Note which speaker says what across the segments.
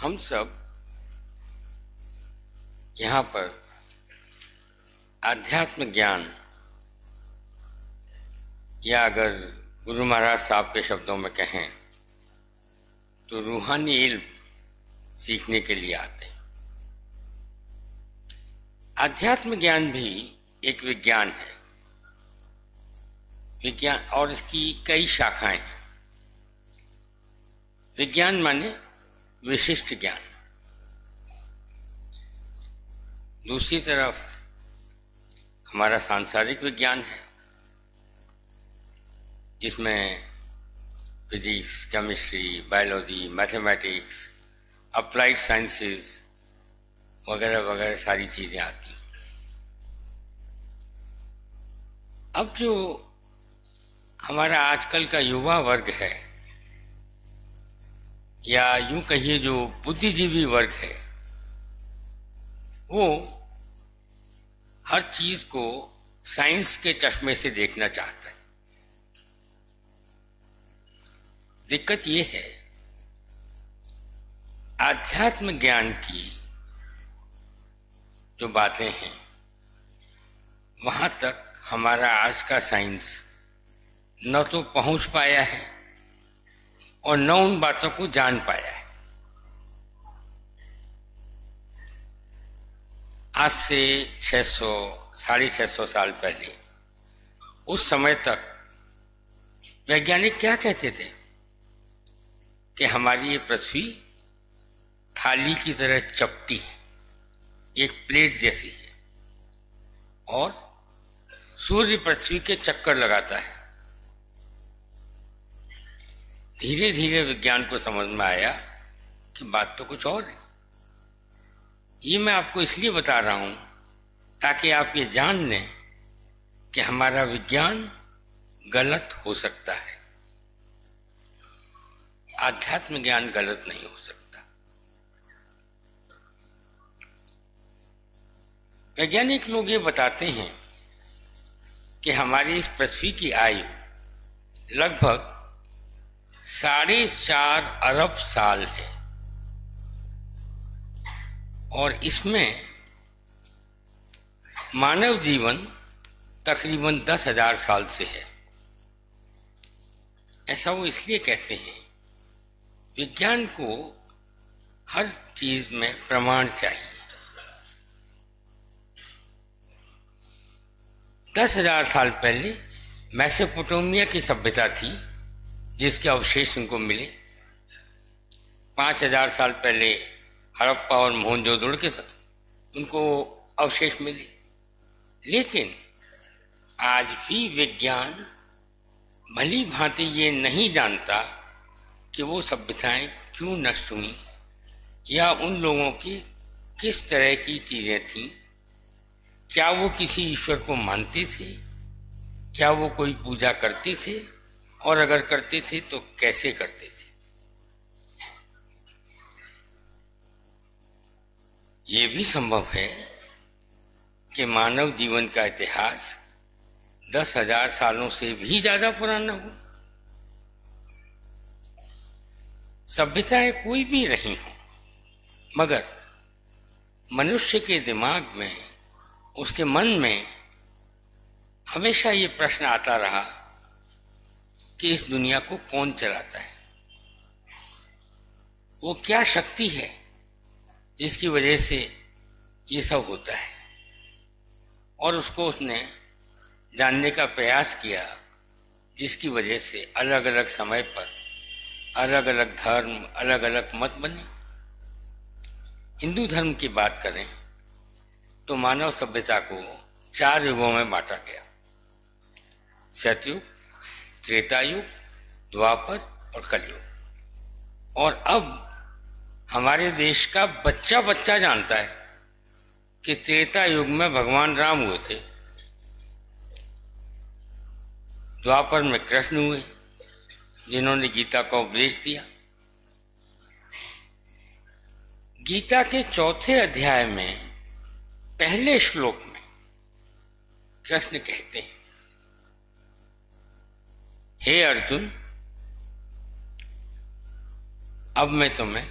Speaker 1: हम सब यहाँ पर आध्यात्म ज्ञान या अगर गुरु महाराज साहब के शब्दों में कहें तो रूहानी इल्म सीखने के लिए आते हैं। आध्यात्म ज्ञान भी एक विज्ञान है, विज्ञान, और इसकी कई शाखाएं हैं। विज्ञान माने विशिष्ट ज्ञान। दूसरी तरफ हमारा सांसारिक विज्ञान है, जिसमें physics, chemistry, biology, mathematics, applied sciences वगैरह वगैरह सारी चीजें आती हैं। अब जो हमारा आजकल का युवा वर्ग है, या यूं कहिए जो बुद्धिजीवी वर्ग है, वो हर चीज को साइंस के चश्मे से देखना चाहता है। दिक्कत ये है, आध्यात्म ज्ञान की जो बातें हैं वहां तक हमारा आज का साइंस न तो पहुंच पाया है और न उन बातों को जान पाया है। आज से 600 साढ़े 600 साल पहले, उस समय तक वैज्ञानिक क्या कहते थे कि हमारी ये पृथ्वी थाली की तरह चपटी है, एक प्लेट जैसी है, और सूर्य पृथ्वी के चक्कर लगाता है। धीरे धीरे विज्ञान को समझ में आया कि बात तो कुछ और है। ये मैं आपको इसलिए बता रहा हूं ताकि आप ये जान लें कि हमारा विज्ञान गलत हो सकता है, आध्यात्म ज्ञान गलत नहीं हो सकता। वैज्ञानिक लोग ये बताते हैं कि हमारी इस पृथ्वी की आयु लगभग 4.5 अरब साल है, और इसमें मानव जीवन तकरीबन 10,000 साल से है। ऐसा वो इसलिए कहते हैं, विज्ञान को हर चीज में प्रमाण चाहिए। 10,000 साल पहले मेसोपोटामिया की सभ्यता थी, जिसके अवशेष उनको मिले। 5,000 साल पहले हड़प्पा और मोहनजोदड़ो के उनको अवशेष मिले। लेकिन आज भी विज्ञान भली भांति ये नहीं जानता कि वो सभ्यताएं क्यों नष्ट हुई, या उन लोगों की किस तरह की चीजें थीं। क्या वो किसी ईश्वर को मानते थे, क्या वो कोई पूजा करते थे, और अगर करते थे तो कैसे करते थे। ये भी संभव है कि मानव जीवन का इतिहास 10,000 सालों से भी ज्यादा पुराना हो। सभ्यताएं कोई भी रही हों, मगर मनुष्य के दिमाग में, उसके मन में हमेशा ये प्रश्न आता रहा कि इस दुनिया को कौन चलाता है, वो क्या शक्ति है जिसकी वजह से ये सब होता है। और उसको उसने जानने का प्रयास किया, जिसकी वजह से अलग अलग समय पर अलग अलग धर्म, अलग अलग मत बने। हिंदू धर्म की बात करें तो मानव सभ्यता को 4 युगों में बांटा गया: सतयुग, त्रेता युग, द्वापर और कलयुग। और अब हमारे देश का बच्चा बच्चा जानता है कि त्रेता युग में भगवान राम हुए थे, द्वापर में कृष्ण हुए जिन्होंने गीता का उपदेश दिया। गीता के 4थे अध्याय में पहले श्लोक में कृष्ण कहते हैं, हे अर्जुन, अब मैं तुम्हें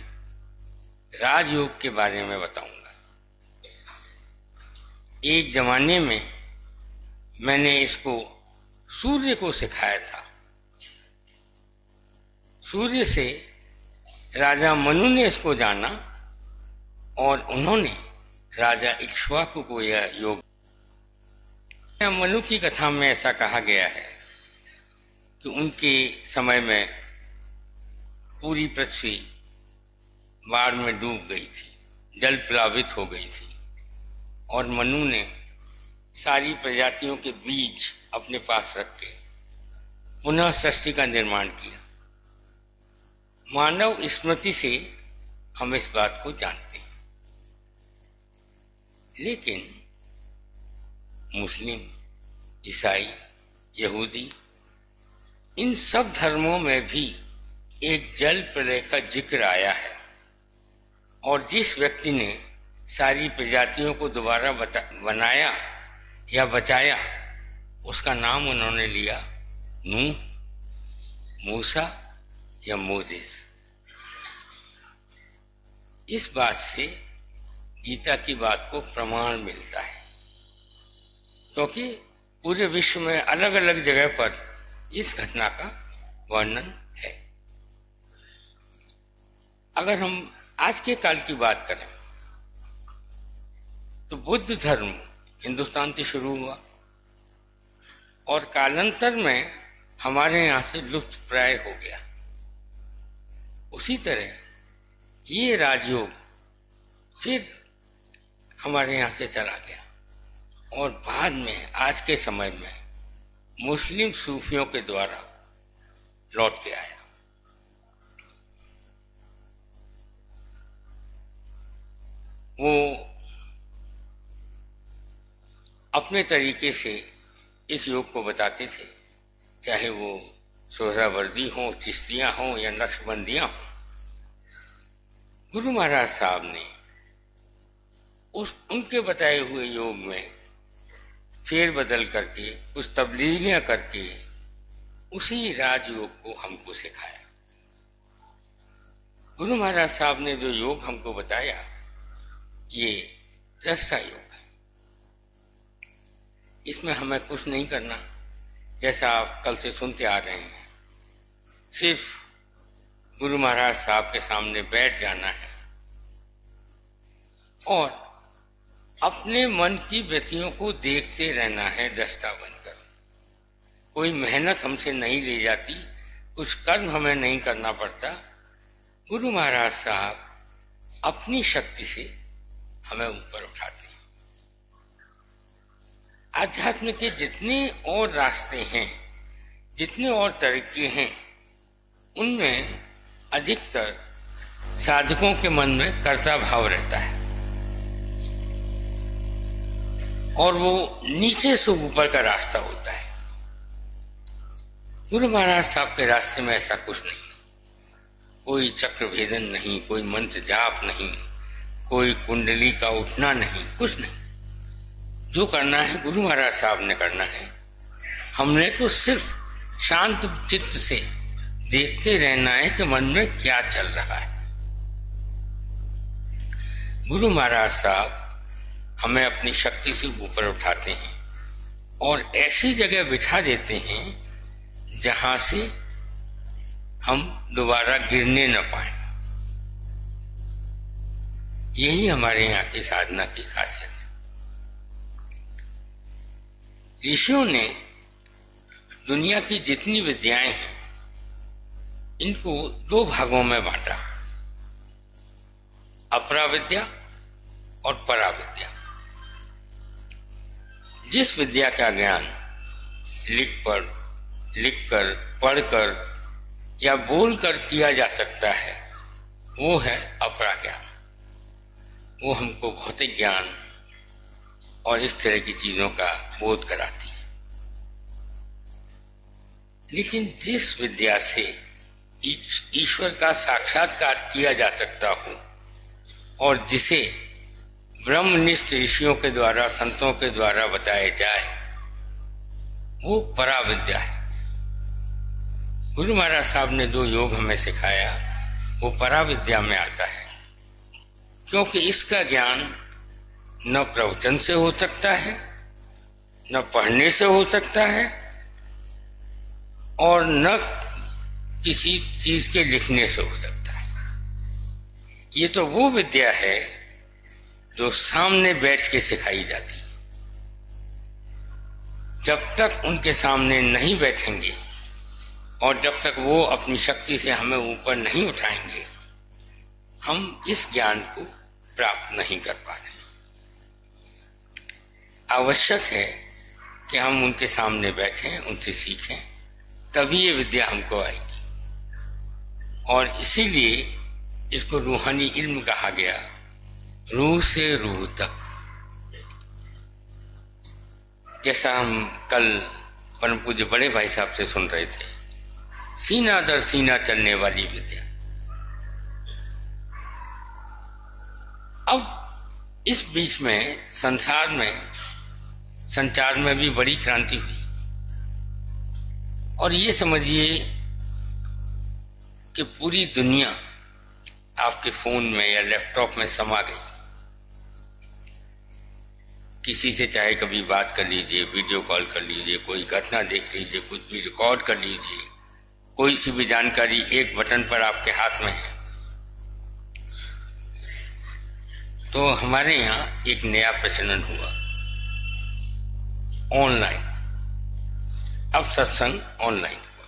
Speaker 1: राजयोग के बारे में बताऊंगा। एक जमाने में मैंने इसको सूर्य को सिखाया था। सूर्य से राजा मनु ने इसको जाना और उन्होंने राजा इक्ष्वाकु को यह योग। मनु की कथा में ऐसा कहा गया है कि उनके समय में पूरी पृथ्वी बाढ़ में डूब गई थी, जल प्लावित हो गई थी और मनु ने सारी प्रजातियों के बीज अपने पास रख के पुनः सृष्टि का निर्माण किया। मानव स्मृति से हम इस बात को जानते हैं, लेकिन मुस्लिम, ईसाई, यहूदी, इन सब धर्मों में भी एक जल प्रलय का जिक्र आया है और जिस व्यक्ति ने सारी प्रजातियों को दोबारा बनाया या बचाया, उसका नाम उन्होंने लिया नूह, मूसा या मोजेस। इस बात से गीता की बात को प्रमाण मिलता है, क्योंकि पूरे विश्व में अलग अलग जगह पर इस घटना का वर्णन है। अगर हम आज के काल की बात करें तो बुद्ध धर्म हिंदुस्तान से शुरू हुआ और कालांतर में हमारे यहाँ से लुप्त प्राय हो गया। उसी तरह ये राजयोग फिर हमारे यहाँ से चला गया और बाद में आज के समय में मुस्लिम सूफियों के द्वारा लौट के आया। वो अपने तरीके से इस योग को बताते थे, चाहे वो सोहरावर्दी हो, चिश्तियाँ हों या नक्शबंदियाँ हों। गुरु महाराज साहब ने उनके बताए हुए योग में फेर बदल करके, कुछ तब्दीलियां करके उसी राजयोग को हमको सिखाया। गुरु महाराज साहब ने जो योग हमको बताया, ये दृष्टा योग है। इसमें हमें कुछ नहीं करना, जैसा आप कल से सुनते आ रहे हैं। सिर्फ गुरु महाराज साहब के सामने बैठ जाना है और अपने मन की व्यथियों को देखते रहना है दृष्टा बनकर। कोई मेहनत हमसे नहीं ली जाती, कुछ कर्म हमें नहीं करना पड़ता। गुरु महाराज साहब अपनी शक्ति से हमें ऊपर उठाते हैं। आध्यात्म के जितने और रास्ते हैं, जितने और तरीके हैं, उनमें अधिकतर साधकों के मन में कर्ता भाव रहता है और वो नीचे से ऊपर का रास्ता होता है। गुरु महाराज साहब के रास्ते में ऐसा कुछ नहीं, कोई चक्र भेदन नहीं, कोई मंत्र जाप नहीं, कोई कुंडली का उठना नहीं, कुछ नहीं। जो करना है गुरु महाराज साहब ने करना है। हमने तो सिर्फ शांत चित्त से देखते रहना है कि मन में क्या चल रहा है। गुरु महाराज साहब हमें अपनी शक्ति से ऊपर उठाते हैं और ऐसी जगह बिठा देते हैं जहां से हम दोबारा गिरने न पाए। यही हमारे यहाँ की साधना की खासियत है। ऋषियों ने दुनिया की जितनी विद्याएं हैं, इनको दो भागों में बांटा, अपराविद्या और पराविद्या। जिस विद्या का ज्ञान लिख कर, पढ़कर या बोलकर किया जा सकता है, वो है अपरा ज्ञान। वो हमको भौतिक ज्ञान और इस तरह की चीजों का बोध कराती है। लेकिन जिस विद्या से ईश्वर का साक्षात्कार किया जा सकता हो और जिसे ब्रह्मनिष्ठ ऋषियों के द्वारा, संतों के द्वारा बताया जाए, वो पराविद्या है। गुरु महाराज साहब ने जो योग हमें सिखाया, वो पराविद्या में आता है। क्योंकि इसका ज्ञान न प्रवचन से हो सकता है, न पढ़ने से हो सकता है, और न किसी चीज के लिखने से हो सकता है। ये तो वो विद्या है जो सामने बैठ के सिखाई जाती। जब तक उनके सामने नहीं बैठेंगे और जब तक वो अपनी शक्ति से हमें ऊपर नहीं उठाएंगे, हम इस ज्ञान को प्राप्त नहीं कर पाते। आवश्यक है कि हम उनके सामने बैठें, उनसे सीखें, तभी ये विद्या हमको आएगी। और इसीलिए इसको रूहानी इल्म कहा गया, रूह से रूह तक। जैसा हम कल परम पूज्य बड़े भाई साहब से सुन रहे थे, सीना दर सीना चलने वाली विद्या। अब इस बीच में संसार में संचार में भी बड़ी क्रांति हुई, और ये समझिए कि पूरी दुनिया आपके फोन में या लैपटॉप में समा गई। किसी से चाहे कभी बात कर लीजिए, वीडियो कॉल कर लीजिए, कोई घटना देख लीजिए, कुछ भी रिकॉर्ड कर लीजिए, कोई सी भी जानकारी एक बटन पर आपके हाथ में है। तो हमारे यहाँ एक नया प्रचलन हुआ, ऑनलाइन। अब सत्संग ऑनलाइन हुआ।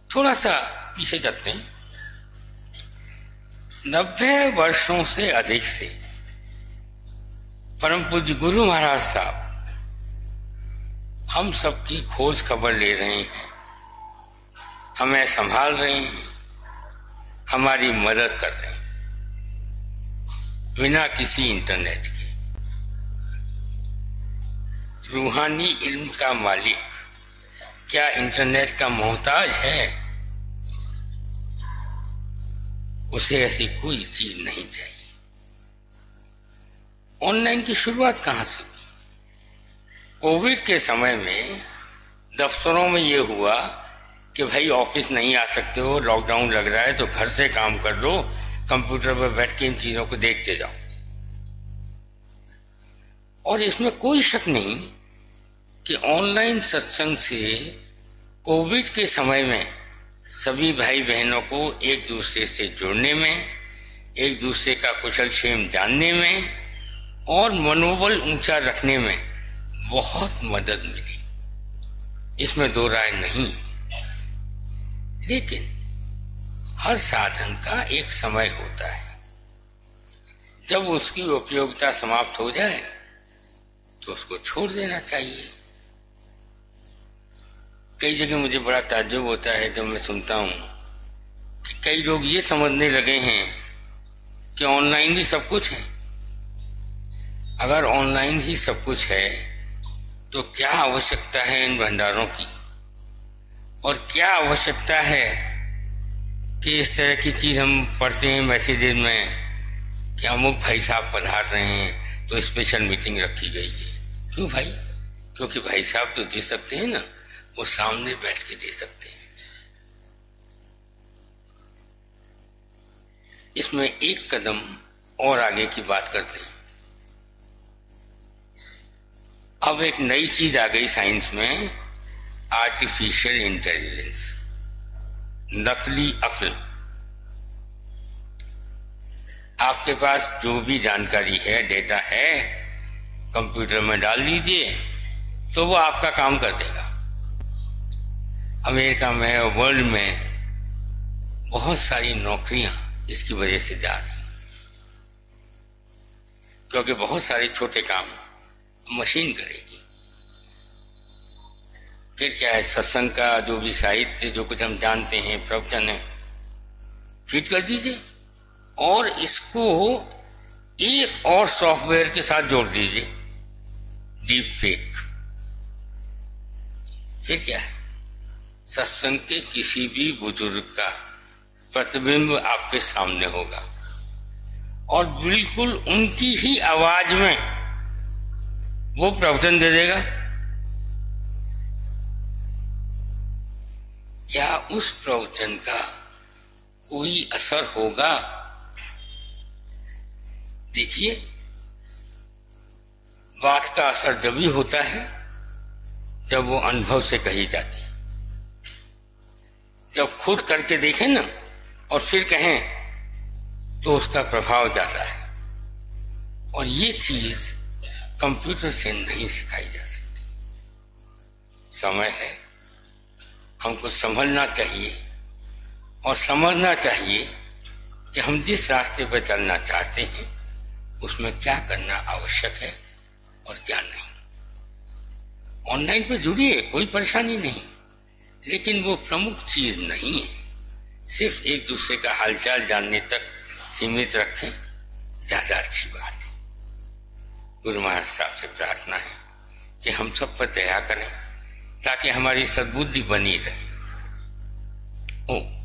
Speaker 1: थोड़ा सा पीछे चलते हैं। 90 वर्षों से अधिक से परम पूज्य गुरु महाराज साहब हम सबकी खोज खबर ले रहे हैं, हमें संभाल रहे हैं, हमारी मदद कर रहे हैं, बिना किसी इंटरनेट के। रूहानी इल्म का मालिक क्या इंटरनेट का मोहताज है? उसे ऐसी कोई चीज नहीं चाहिए। ऑनलाइन की शुरुआत कहां से हुई? कोविड के समय में दफ्तरों में यह हुआ कि भाई ऑफिस नहीं आ सकते हो, लॉकडाउन लग रहा है, तो घर से काम कर लो, कंप्यूटर पर बैठ के इन चीजों को देखते जाओ। और इसमें कोई शक नहीं कि ऑनलाइन सत्संग से कोविड के समय में सभी भाई बहनों को एक दूसरे से जुड़ने में, एक दूसरे का कुशल क्षेम जानने में और मनोबल ऊंचा रखने में बहुत मदद मिली, इसमें दो राय नहीं। लेकिन हर साधन का एक समय होता है, जब उसकी उपयोगिता समाप्त हो जाए तो उसको छोड़ देना चाहिए। कई जगह मुझे बड़ा ताज्जुब होता है जब मैं सुनता हूं कि कई लोग ये समझने लगे हैं कि ऑनलाइन ही सब कुछ है। अगर ऑनलाइन ही सब कुछ है तो क्या आवश्यकता है इन भंडारों की, और क्या आवश्यकता है कि इस तरह की चीज हम पढ़ते हैं मैसेजेस में कि अमुक भाई साहब पधार रहे हैं तो स्पेशल मीटिंग रखी गई है। क्यों भाई? क्योंकि भाई साहब तो दे सकते हैं ना, वो सामने बैठ के दे सकते हैं। इसमें एक कदम और आगे की बात करते हैं। अब एक नई चीज आ गई साइंस में, आर्टिफिशियल इंटेलिजेंस, नकली अक्ल। आपके पास जो भी जानकारी है, डेटा है, कंप्यूटर में डाल दीजिए तो वो आपका काम कर देगा। अमेरिका में और वर्ल्ड में बहुत सारी नौकरियां इसकी वजह से जा रही, क्योंकि बहुत सारे छोटे काम मशीन करेगी। फिर क्या है, सत्संग का जो भी साहित्य, जो कुछ हम जानते हैं, प्रवचन है, फीड कर दीजिए और इसको एक और सॉफ्टवेयर के साथ जोड़ दीजिए, डीप फेक। फिर क्या है, सत्संग के किसी भी बुजुर्ग का प्रतिबिंब आपके सामने होगा और बिल्कुल उनकी ही आवाज में वो प्रवचन दे देगा। क्या उस प्रवचन का कोई असर होगा? देखिए, बात का असर जब भी होता है जब वो अनुभव से कही जाती है। जब खुद करके देखें ना और फिर कहें तो उसका प्रभाव ज्यादा है। और ये चीज कंप्यूटर से नहीं सिखाई जा सकती। समय है, हमको समझना चाहिए और समझना चाहिए कि हम जिस रास्ते पर चलना चाहते हैं उसमें क्या करना आवश्यक है और क्या नहीं। ऑनलाइन पे जुड़िए, कोई परेशानी नहीं, लेकिन वो प्रमुख चीज नहीं है। सिर्फ एक दूसरे का हालचाल जानने तक सीमित रखें, ज्यादा अच्छी बात है। गुरु महाराज साहब से प्रार्थना है कि हम सब पर दया करें ताकि हमारी सद्बुद्धि बनी रहे। ओ